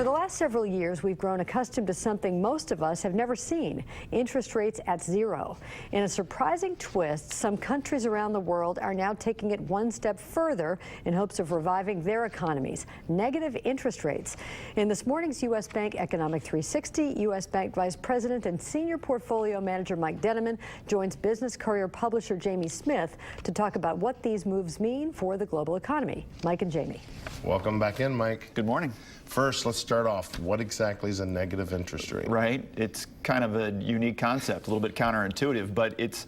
For the last several years, we've grown accustomed to something most of us have never seen: interest rates at zero. In a surprising twist, some countries around the world are now taking it one step further in hopes of reviving their economies: negative interest rates. In this morning's U.S. Bank Economic 360, U.S. Bank Vice President and Senior Portfolio Manager Mike Denneman joins Business Courier publisher Jamie Smith to talk about what these moves mean for the global economy. Mike and Jamie. Welcome back in, Mike. Good morning. First, let's start off. What exactly is a negative interest rate? Right. It's kind of a unique concept, a little bit counterintuitive, but it's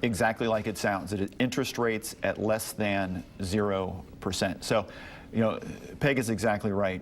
exactly like it sounds. It is interest rates at less than 0%. So, Peg is exactly right.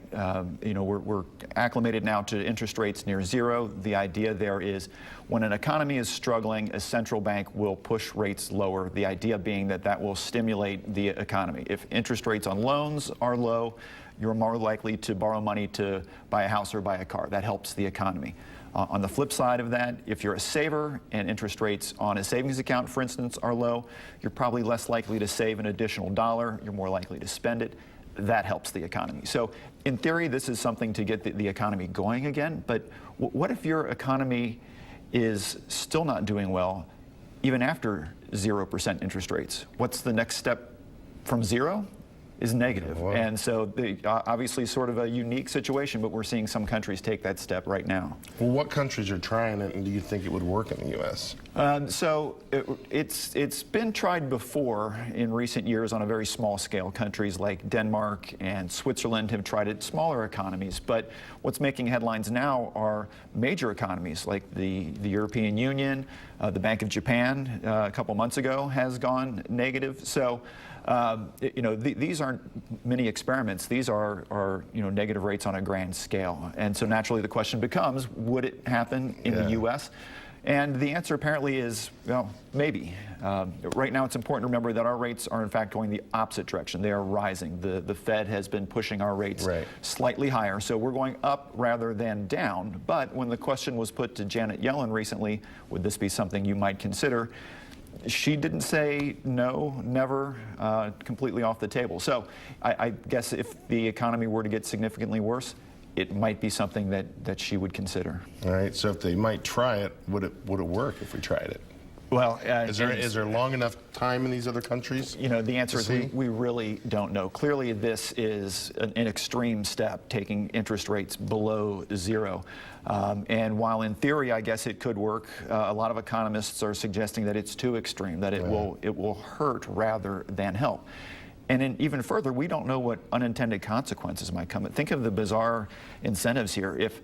We're acclimated now to interest rates near zero. The idea there is when an economy is struggling, a central bank will push rates lower, the idea being that that will stimulate the economy. If interest rates on loans are low, you're more likely to borrow money to buy a house or buy a car. That helps the economy. On the flip side of that, if you're a saver and interest rates on a savings account, for instance, are low, you're probably less likely to save an additional dollar. You're more likely to spend it. That helps the economy. So in theory, this is something to get the economy going again. But what if your economy is still not doing well, even after 0% interest rates? What's the next step from zero? Is negative. Wow. And so obviously sort of a unique situation, but we're seeing some countries take that step right now. Well, what countries are trying it, and do you think it would work in the U.S.? It's been tried before in recent years on a very small scale. Countries like Denmark and Switzerland have tried it, smaller economies. But what's making headlines now are major economies like the European Union, the Bank of Japan a couple months ago has gone negative. So these aren't mini experiments. These are negative rates on a grand scale. And so naturally the question becomes, would it happen in the U.S.? And the answer apparently is, well, maybe. Right now it's important to remember that our rates are in fact going the opposite direction. They are rising. The Fed has been pushing our rates slightly higher. So we're going up rather than down. But when the question was put to Janet Yellen recently, would this be something you might consider? She didn't say no, never, completely off the table. So I guess if the economy were to get significantly worse, it might be something that she would consider. All right, so if they might try it, would it work if we tried it? Well, is there long enough time in these other countries? The answer is we really don't know. Clearly, this is an extreme step, taking interest rates below zero. And while in theory, I guess it could work, a lot of economists are suggesting that it's too extreme, that it will hurt rather than help. And even further, we don't know what unintended consequences might come. Think of the bizarre incentives here. If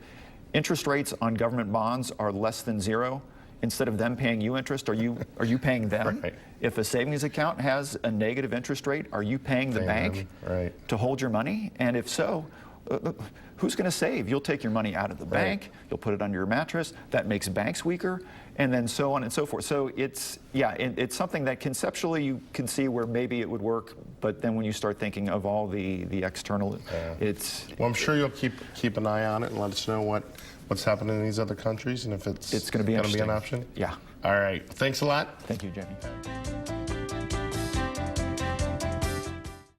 interest rates on government bonds are less than zero, instead of them paying you interest, are you paying them? Right. If a savings account has a negative interest rate, are you paying the bank to hold your money? And if so, who's going to save? You'll take your money out of the bank, you'll put it under your mattress. That makes banks weaker, and then so on and so forth. So it's something that conceptually you can see where maybe it would work, but then when you start thinking of all the external, it's... Well, I'm sure you'll keep an eye on it and let us know what's happening in these other countries and if it's going to be an option. Yeah. All right. Thanks a lot. Thank you, Jamie.